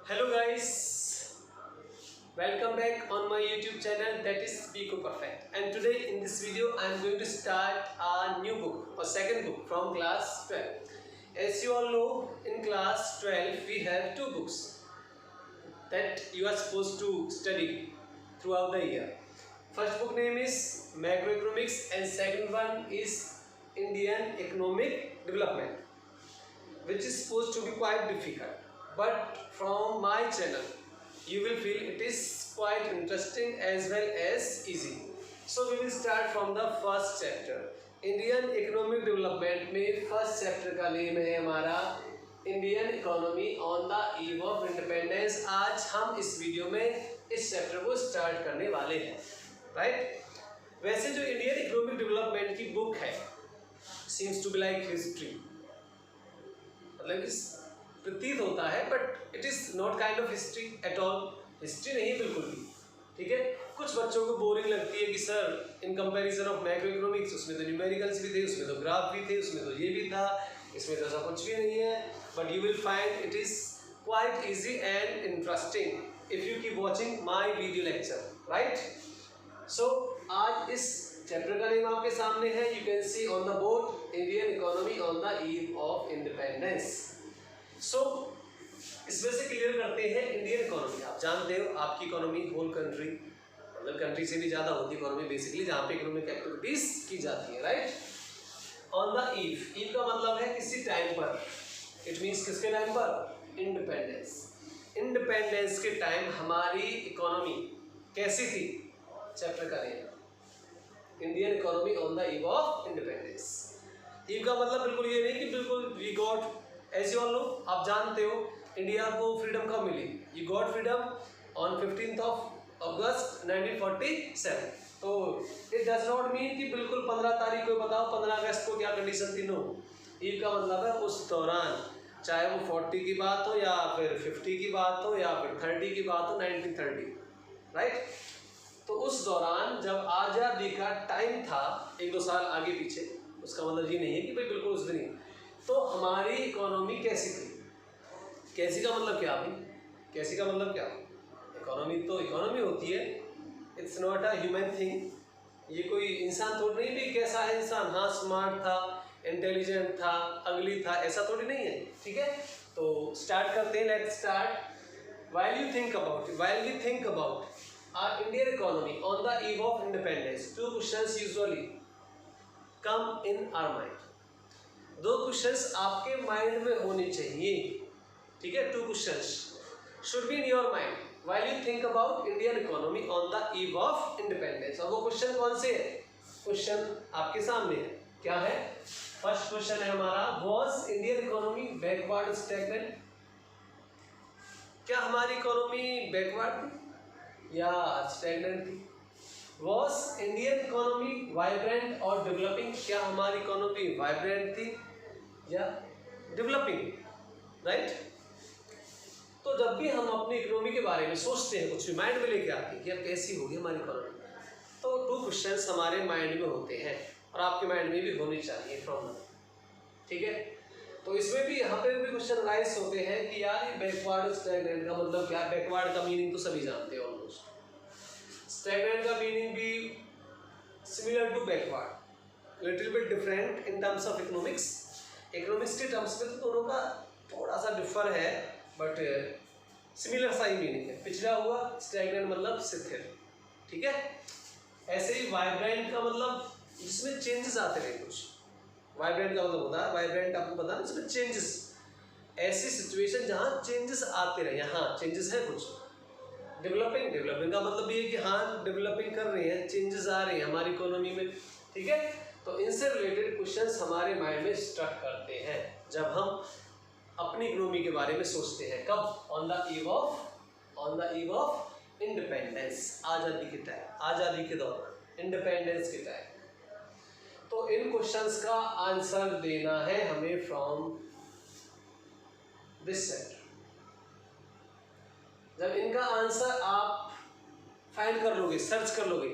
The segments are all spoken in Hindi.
Hello guys, welcome back on my YouTube channel, that is Biko Perfect. And today in this video I am going to start a new book or second book from class 12. As you all know, in class 12 we have two books that you are supposed to study throughout the year. First book name is Macroeconomics and second one is Indian Economic Development, which is supposed to be quite difficult. But from my channel you will feel it is quite interesting as well as easy. So we will start from the first chapter. Indian Economic Development में फर्स्ट चैप्टर का नेम है हमारा Indian economy on the eve of independence. आज हम इस वीडियो में इस चैप्टर को स्टार्ट करने वाले हैं, राइट. वैसे जो इंडियन इकोनॉमिक डेवलपमेंट की बुक है seems to be like history, मतलब कि प्रतीत होता है, but it is not kind of history at all. History नहीं बिल्कुल भी, ठीक है. कुछ बच्चों को बोरिंग लगती है कि sir in comparison of macro economics उसमें तो न्यूमेरिकल्स भी थे, उसमें तो ग्राफ भी थे, उसमें तो ये भी था, इसमें तो ऐसा कुछ भी नहीं है. But you will find it is quite easy and interesting if you keep watching my video lecture, right. So आज इस चैप्टर का नेम आपके सामने है. You can see on the board Indian economy on the eve of independence. So इसमें से क्लियर करते हैं इंडियन इकोनॉमी. आप जानते हो आपकी इकोनॉमी होल कंट्री, मतलब कंट्री से भी ज़्यादा होती है इकोनॉमी बेसिकली, जहाँ पे इकोनॉमिक एक्टिविटीज़ की जाती है, right. On the eve, eve का मतलब है किसी टाइम पर. इट मीन्स किसके टाइम पर? इंडिपेंडेंस. इंडिपेंडेंस के टाइम हमारी इकोनॉमी कैसी थी? चैप्टर का name Indian economy on the eve of independence. Eve का मतलब बिल्कुल ये नहीं कि बिल्कुल we got, as you all know, आप जानते हो इंडिया को फ्रीडम कब मिली. You got freedom on 15th of August 1947. तो इट डज नॉट मीन कि बिल्कुल 15 तारीख को बताओ 15 अगस्त को क्या कंडीशन थी. नो. ईव का मतलब है उस दौरान, चाहे वो 40 की बात हो या फिर 50 की बात हो या फिर 30 की बात हो, 1930, राइट. तो उस दौरान जब आज़ादी का टाइम था, 1-2 साल आगे पीछे, उसका मतलब ये नहीं है कि भाई बिल्कुल उस दिन ही. तो हमारी इकोनॉमी कैसी थी? कैसी का मतलब क्या अभी? कैसी का मतलब क्या? इकोनॉमी तो इकोनॉमी होती है. It's not a human thing. ये कोई इंसान थोड़ी नहीं भी कैसा है इंसान, हाँ स्मार्ट था, इंटेलिजेंट था, अगली था, ऐसा थोड़ी नहीं है, ठीक है. तो स्टार्ट करते हैं. Let's start. While you think about our Indian economy on the eve of independence, two questions usually come in our mind. 2 questions आपके माइंड में होने चाहिए, ठीक है. 2 questions should be in your mind while you think about Indian economy on the eve of independence. और वो क्वेश्चन कौन से है? क्वेश्चन आपके सामने है. क्या है? फर्स्ट क्वेश्चन है हमारा, was Indian economy backward stagnant? क्या हमारी इकोनॉमी बैकवर्ड थी या स्टैग्नेंट थी? Was Indian economy vibrant और डेवलपिंग? क्या हमारी इकोनॉमी वाइब्रेंट थी या डेवलपिंग, राइट. तो जब भी हम अपनी इकोनॉमी के बारे में सोचते हैं, कुछ भी माइंड में लेके आते हैं कि यार कैसी होगी हमारी इकोनॉमी, तो 2 क्वेश्चंस हमारे माइंड में होते हैं और आपके माइंड में भी होने चाहिए फ्रॉम नाउ, ठीक है. तो इसमें भी यहाँ पे भी क्वेश्चन राइज होते हैं कि यार ये बैकवर्ड स्टैग्नेंट का मतलब क्या? बैकवर्ड का मीनिंग तो सभी जानते हैं ऑलमोस्ट. स्टैग्नेंट का मीनिंग भी similar to backward, little bit different in terms of economics. Economics के टर्म्स में तो दोनों का थोड़ा सा डिफर है, बट सिमिलर सा ही मीनिंग है. पिछड़ा हुआ, स्टैग्नेंट मतलब स्थिर, ठीक है. ऐसे ही वाइब्रेंट का मतलब जिसमें चेंजेस आते रहे कुछ. वाइब्रेंट का मतलब होता है, वाइब्रेंट आपको पता है, इसमें चेंजेस, ऐसी सिचुएशन जहाँ चेंजेस आते रहे, यहाँ चेंजेस है कुछ. डेवलपिंग का मतलब ये है कि हाँ डेवलपिंग कर रहे हैं, चेंजेस आ रहे हैं हमारी इकोनॉमी में, ठीक है. तो इनसे रिलेटेड क्वेश्चंस हमारे माइंड में स्ट्रक करते हैं जब हम अपनी इकोनॉमी के बारे में सोचते हैं. कब? On the eve of independence, आज़ादी के टाइम, आज़ादी के दौरान, इंडिपेंडेंस के टाइम. तो इन क्वेश्चंस का आंसर देना है हमें फ्रॉम दिस सेट. जब इनका आंसर आप फाइंड कर लोगे, सर्च कर लोगे,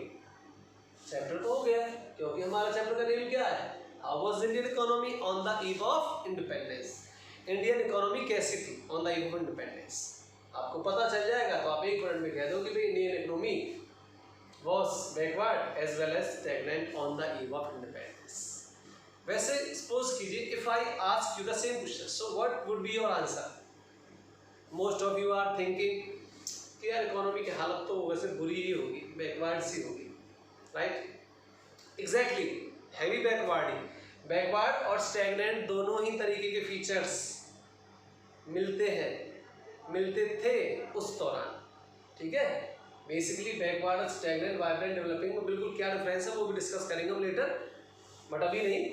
चैप्टर तो हो गया, क्योंकि हमारा चैप्टर का नेम क्या है? How was Indian economy on the eve of independence. Indian economy कैसी थी on the eve of independence. आपको पता चल जाएगा तो आप 1 मिनट में कह दो कि भाई Indian economy was backward as well as stagnant on the eve of independence. वैसे सपोज कीजिए if I ask you the same question, so what would be your answer? Most of you are thinking कि यार इकोनॉमी की हालत तो वैसे बुरी ही होगी, बैकवर्ड सी होगी, राइट? एग्जैक्टली, हैवी बैकवर्ड और स्टैग्नेंट दोनों ही तरीके के फीचर्स मिलते थे उस दौरान, ठीक है? बेसिकली बैकवर्ड और स्टैग्नेंट, वाइब्रेंट, डेवलपिंग में बिल्कुल क्या डिफरेंस है वो भी डिस्कस करेंगे हम लेटर, बट अभी नहीं।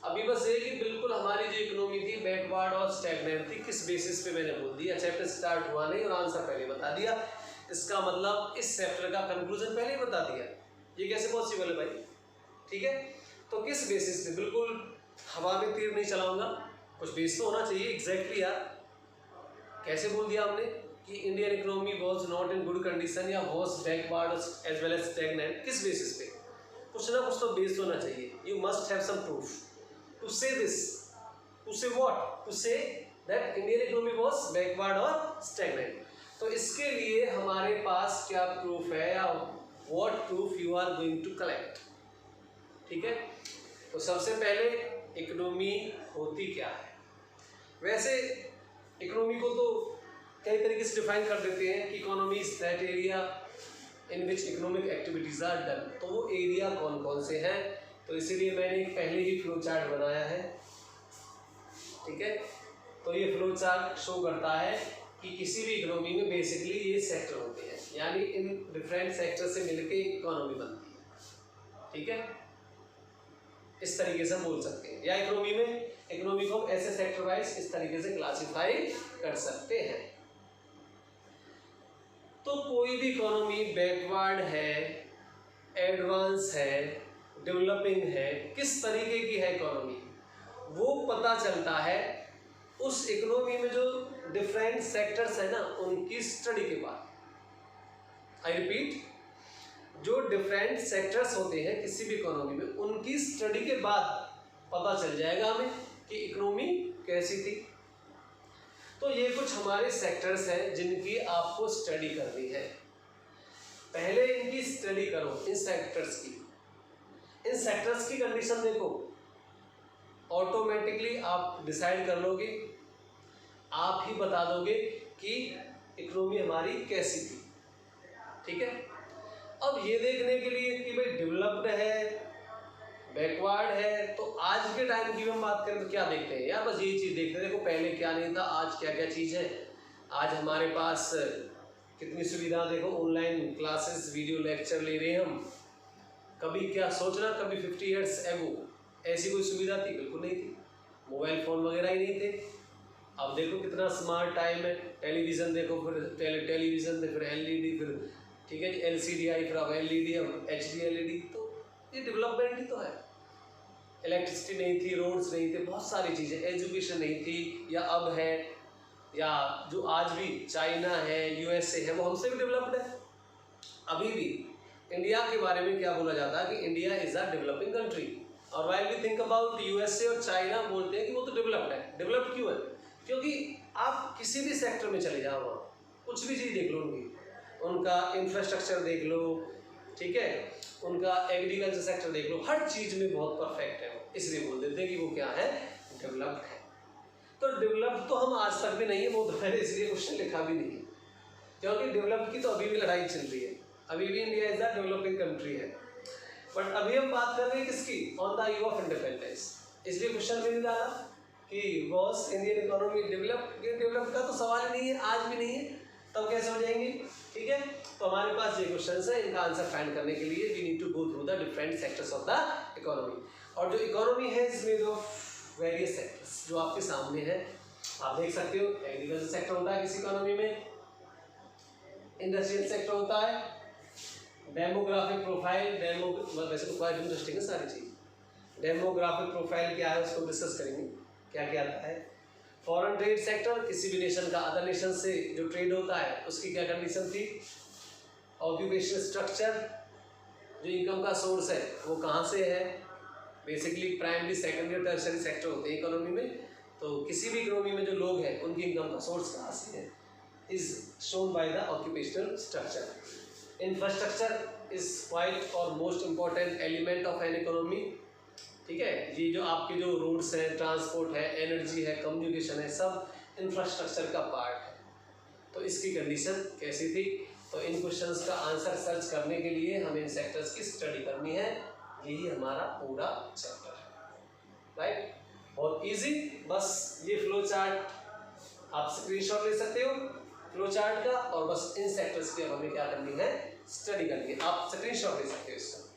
अभी बस ये कि बिल्कुल हमारी जो इकोनॉमी थी बैकवर्ड और स्टैग्नेंट थी, किस बेसिस पे मैंने बोल दिया, चैप्टर स्टार्ट हुआ नहीं और आंसर पहले बता दिया, इसका मतलब इस चैप्टर का कंक्लूजन पहले ही बता दिया। ये कैसे पॉसिबल है भाई? ठीक है, तो किस बेसिस पे? बिल्कुल हवा में तीर नहीं चलाऊंगा, कुछ बेस तो होना चाहिए। एग्जैक्टली यार, कैसे बोल दिया हमने कि Indian economy was not in good condition या was backward as well as stagnant? किस बेसिस पे? कुछ ना कुछ तो बेस होना चाहिए। You must have some proof to say this, to say what, to say that Indian economy was backward और स्टैग्नेंट। तो इसके लिए हमारे पास क्या प्रूफ है या what proof you are going to collect? ठीक है, तो सबसे पहले इकोनॉमी होती क्या है? वैसे इकोनॉमी को तो कई तरीके से डिफाइन कर देते हैं कि economy is that area in which economic activities are done. तो वो एरिया कौन कौन से हैं, तो इसीलिए मैंने पहले ही फ्लो चार्ट बनाया है, ठीक है? तो ये फ्लो चार्ट शो करता है कि किसी भी इकोनॉमी में बेसिकली ये सेक्टर होते हैं, यानी इन डिफरेंट सेक्टर से मिलके इकोनॉमी बनती है, ठीक है? इस तरीके से बोल सकते हैं, या इकोनॉमी को हम ऐसे सेक्टर वाइज इस तरीके से क्लासिफाई कर सकते हैं। तो कोई भी इकोनॉमी बैकवर्ड है, एडवांस है, डेवलपिंग है, किस तरीके की है इकोनॉमी, वो पता चलता है उस इकोनॉमी में जो डिफरेंट सेक्टर्स है ना उनकी स्टडी के बाद। आई रिपीट, जो डिफरेंट सेक्टर्स होते हैं किसी भी इकोनॉमी में उनकी स्टडी के बाद पता चल जाएगा हमें कि इकोनॉमी कैसी थी। तो ये कुछ हमारे सेक्टर्स हैं जिनकी आपको स्टडी करनी है। पहले इनकी स्टडी करो, इन सेक्टर्स की कंडीशन देखो, ऑटोमेटिकली आप डिसाइड कर लोगे, आप ही बता दोगे कि इकोनॉमी हमारी कैसी थी, ठीक है? अब ये देखने के लिए कि भाई डेवलप्ड है, बैकवर्ड है, तो आज के टाइम की हम बात करें तो क्या देखते हैं यार? बस यही चीज़ देखते हैं। देखो पहले क्या नहीं था, आज क्या क्या चीज़ है। आज हमारे पास कितनी सुविधा, देखो ऑनलाइन क्लासेस, वीडियो लेक्चर ले रहे हैं हम। कभी क्या सोचना, कभी 50 ईयर्स एगो ऐसी कोई सुविधा थी? बिल्कुल नहीं थी, मोबाइल फ़ोन वगैरह ही नहीं थे। अब देखो कितना स्मार्ट टाइम है, टेलीविज़न देखो, फिर टेलीविज़न फिर LED, फिर ठीक है LCD आई, फिर अब LED, अब HD LED। तो ये डेवलपमेंट ही तो है। इलेक्ट्रिसिटी नहीं थी, रोड्स नहीं थे, बहुत सारी चीज़ें, एजुकेशन नहीं थी, या अब है, या जो आज भी चाइना है, USA है, वो हमसे भी डेवलप्ड है। अभी भी इंडिया के बारे में क्या बोला जाता है कि India is a developing country, और while we think about USA और चाइना बोलते हैं कि वो तो डेवलप्ड है। डेवलप्ड क्यों है? क्योंकि आप किसी भी सेक्टर में चले जाओ, वहाँ कुछ भी चीज़ देख लो, उनका इंफ्रास्ट्रक्चर देख लो, ठीक है, उनका एग्रीकल्चर सेक्टर देख लो, हर चीज़ में बहुत परफेक्ट है वो, इसलिए बोल देते हैं कि वो क्या है, डेवलप्ड है। तो डेवलप्ड तो हम आज तक भी नहीं है, वो तो मैंने इसलिए क्वेश्चन लिखा भी नहीं है, क्योंकि डेवलप्ड की तो अभी भी लड़ाई चल रही है, अभी भी India is a developing country है। बट अभी हम बात कर रहे हैं किसकी? On the eve of independence. इसलिए क्वेश्चन भी नहीं डाला कि वॉज इंडियन इकोनॉमी डेवलप्ड का तो सवाल ही नहीं है, आज भी नहीं है, तब कैसे हो जाएंगे? ठीक है, तो हमारे पास ये क्वेश्चंस है, इनका आंसर फाइंड करने के लिए we need to go through the different sectors of the economy. और जो इकोनॉमी है इसमें जो वेरियस सेक्टर्स जो आपके सामने है, आप देख सकते हो, एग्रीकल्चर सेक्टर होता है किसी इकोनॉमी में, इंडस्ट्रियल सेक्टर होता है, डेमोग्राफिक प्रोफाइल, वैसे तो क्वाइट इंटरेस्टिंग है सारी चीज़। डेमोग्राफिक प्रोफाइल क्या है उसको डिस्कस करेंगे, क्या क्या आता है। फॉरेन ट्रेड सेक्टर, किसी भी नेशन का अदर नेशन से जो ट्रेड होता है उसकी क्या कंडीशन थी। ऑक्यूपेशनल स्ट्रक्चर, जो इनकम का सोर्स है वो कहाँ से है, बेसिकली प्राइमरी, सेकेंडरी और टर्शरी सेक्टर होते हैं इकोनॉमी में। तो किसी भी इकोनॉमी में जो लोग हैं उनकी इनकम का सोर्स कहाँ से है, is shown by the occupational structure. Infrastructure is quite or most important element of an economy. ठीक है, ये जो आपके जो रोड्स हैं, ट्रांसपोर्ट है, एनर्जी है, कम्युनिकेशन है, सब इंफ्रास्ट्रक्चर का पार्ट है। तो इसकी कंडीशन कैसी थी? तो इन क्वेश्चंस का आंसर सर्च करने के लिए हमें इन सेक्टर्स की स्टडी करनी है। यही हमारा पूरा चैप्टर है, राइट? बहुत इजी। बस ये फ्लो चार्ट आप स्क्रीनशॉट ले सकते हो फ्लो चार्ट का, और बस इन सेक्टर्स की अब हमें क्या करनी है, स्टडी करनी है। आप स्क्रीनशॉट ले सकते हो इसका।